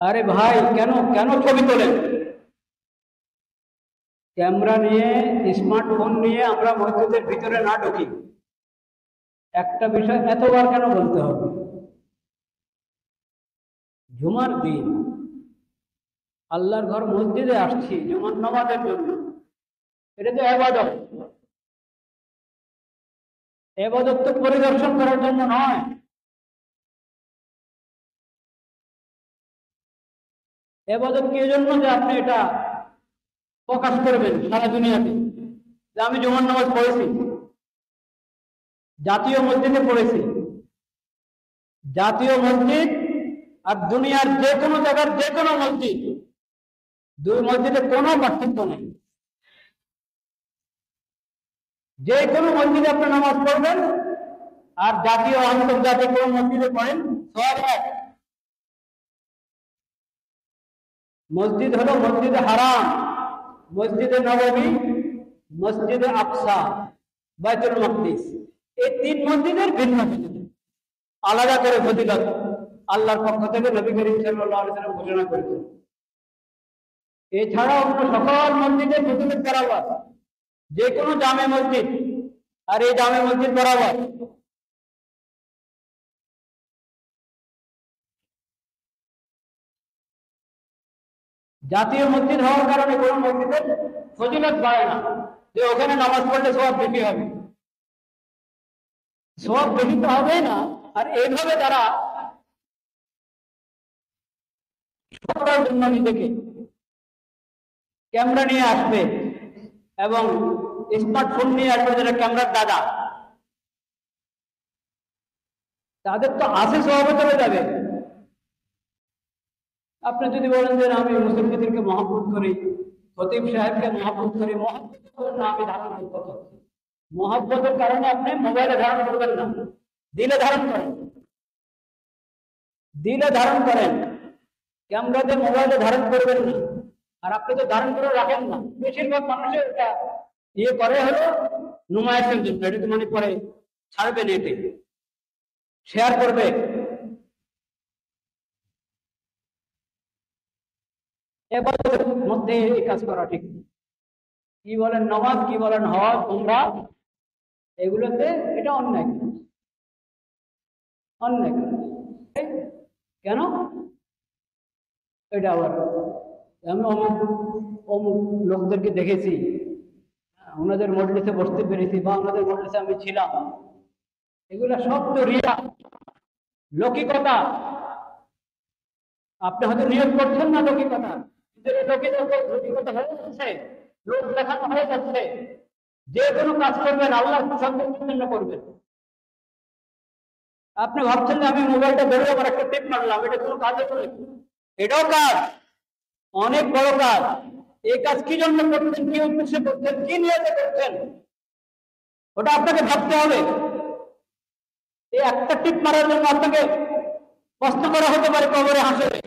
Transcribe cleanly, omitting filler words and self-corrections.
আরে ভাই, কেন কেন ছবি তোলেন? ক্যামেরা নিয়ে, স্মার্টফোন নিয়ে আমরা মসজিদের ভিতরে না ঢুকি। একটা বিষয় এতবার কেন বলতে হবে? জুমার দিন আল্লাহর ঘর মসজিদে আসছি জুমার নামাজের জন্য। এটা তো এবাদত। এবাদত তো পরিদর্শন করার জন্য নয়। এবাদত কি জন্য যে আপনি এটা প্রকাশ করবেন সারা দুনিয়াতে যে আমি জুমার নামাজ পড়েছি, জাতীয় মসজিদে পড়েছি। জাতীয় মসজিদ আর দুনিয়ার যে কোনো জায়গার যে কোনো মসজিদ, দুই মসজিদে কোনো পার্থক্য নেই। যে কোনো মসজিদে আপনি নামাজ পড়বেন আর জাতীয় আন্তর্জাতিক কোনো মসজিদে পড়েন, সব এক। মসজিদ হলো মসজিদে হারাম, মসজিদে নববী, মসজিদে আকসা, বাইতুল মাকদিস। এই তিন মসজিদের ভিন্ন ভিন্ন আলাদা করে ফজিলত আল্লাহর পক্ষ থেকে নবী করিম সাল্লাল্লাহু আলাইহি ওয়াসাল্লাম ঘোষণা করেছেন। এছাড়াও সকল মসজিদে ফজিলত বরাবর, যে কোনো জামে মসজিদ আর এই জামে মসজিদ বরাবর। জাতীয় মসজিদ হওয়ার কারণে কোনো মসজিদের ফজিলত বাড়ে না যে ওখানে নামাজ পড়লে সওয়াব বেশি হবে। সওয়াব বেশি তো হবেই না। আর এইভাবে তারা করার জন্য নিজেকে ক্যামেরা নিয়ে আসবে এবং স্মার্টফোন নিয়ে আসবে, যেটা ক্যামেরার দাদা, তাদের তো আছে সওয়াব চলে যাবে। আপনি যদি বলেন যে আমি মুসলিমদেরকে মহব্বত করি, খতিব সাহেবকে মহব্বত করি, মহব্বত না আমি ধারণ করতে পারছি। মহব্বতের কারণে আপনি মোবাইলে ধারণ করবেন না, দিলে ধারণ করেন। দিলে ধারণ করেন, ক্যামেরাতে মোবাইলে ধারণ করবেন না। আর আপনি তো ধারণ করে রাখেন না। বেশিরভাগ মানুষের এটা ইয়ে করে হলো নুমায়াসের জন্য, এটা তো মানে পরে ছাড়বে নেটে, শেয়ার করবে। এবারের মধ্যে এই কাজ করা ঠিক না। কি বলেন নামাজ, কি বলেন হজ, উমরা, এগুলোতে এটা অন্যায় কাজ। অন্যায় কাজ কেন? এটা আবার আমি অমুক অমুক লোকদেরকে দেখেছি, ওনাদের মজলিসে বসতে পেরেছি বা ওনাদের মজলিসে আমি ছিলাম। এগুলা সব তো রিয়া, লৌকিকতা। আপনি হয়তো নিয়োগ করছেন না লৌকিকতা, কিন্তু লৌকিকতা হয়ে যাচ্ছে, লোক দেখানো হয়ে যাচ্ছে। যে কোনো কাজ করবেন আল্লাহ সন্তুষ্টির জন্য করবেন। আপনি ভাবছেন যে আমি মোবাইলটা ধরে আবার একটা টিপ মারলাম, এটা কোনো কাজে করে? এটাও কাজ, অনেক বড় কাজ। এই কাজ কি জন্য করছেন, কি উদ্দেশ্যে করছেন, কি নিয়তে করছেন, ওটা আপনাকে ভাবতে হবে। এই একটা টিপ মারার জন্য আপনাকে প্রশ্ন করা হতে পারে কবরে হাসরে।